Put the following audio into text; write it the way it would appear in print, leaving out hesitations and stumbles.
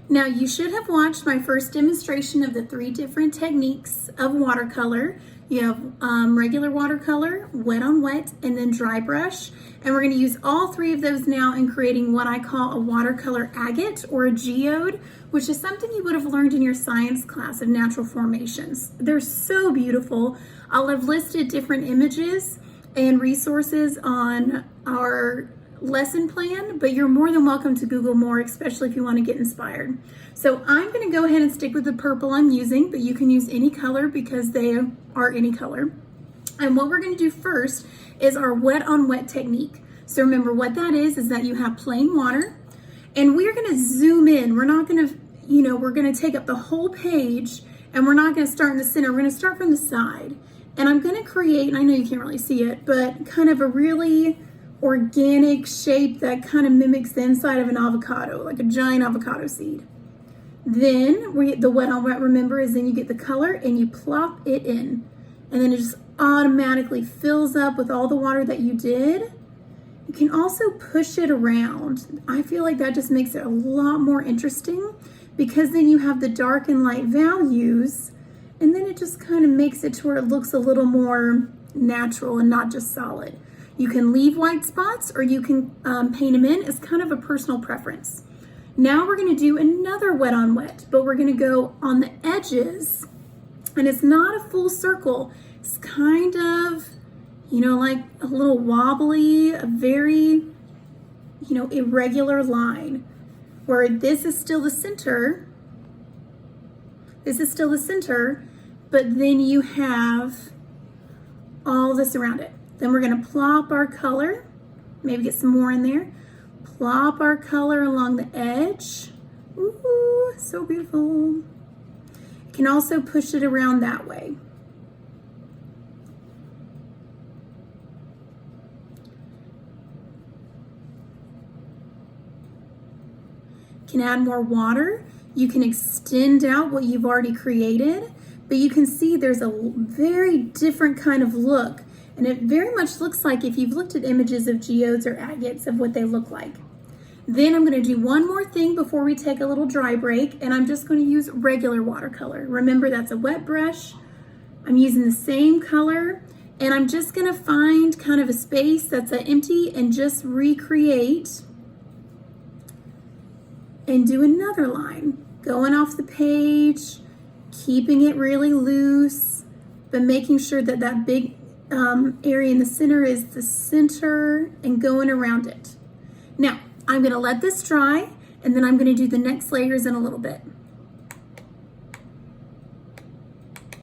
Now you should have watched my first demonstration of the 3 different techniques of watercolor. You have regular watercolor, wet on wet, and then dry brush. And we're going to use all 3 of those now in creating what I call a watercolor agate or a geode, which is something you would have learned in your science class of natural formations. They're so beautiful. I'll have listed different images and resources on our lesson plan, but you're more than welcome to Google more, especially if you want to get inspired. So I'm going to go ahead and stick with the purple I'm using, but you can use any color because they are any color. And what we're going to do first is our wet on wet technique. So remember what that is that you have plain water, and we're going to zoom in. We're not going to, we're going to take up the whole page, and we're not going to start in the center. We're going to start from the side. And I'm going to create, and I know you can't really see it, but kind of a really organic shape that kind of mimics the inside of an avocado, like a giant avocado seed. Then the wet on wet, remember, is then you get the color and you plop it in, and then it just automatically fills up with all the water that you did. You can also push it around. I feel like that just makes it a lot more interesting, because then you have the dark and light values, and then it just kind of makes it to where it looks a little more natural and not just solid. You can leave white spots or you can paint them in. It's kind of a personal preference. Now we're going to do another wet on wet, but we're going to go on the edges, and it's not a full circle. It's kind of, like a little wobbly, a very, irregular line, where this is still the center. This is still the center, but then you have all this around it. Then we're going to plop our color, maybe get some more in there. Plop our color along the edge. Ooh, so beautiful. You can also push it around that way. You can add more water. You can extend out what you've already created, but you can see there's a very different kind of look. And it very much looks like, if you've looked at images of geodes or agates, of what they look like. Then I'm going to do one more thing before we take a little dry break, and I'm just going to use regular watercolor. Remember, that's a wet brush. I'm using the same color, and I'm just going to find kind of a space that's empty and just recreate and do another line. Going off the page, keeping it really loose, but making sure that that big area in the center is the center, and going around it. Now, I'm going to let this dry, and then I'm going to do the next layers in a little bit.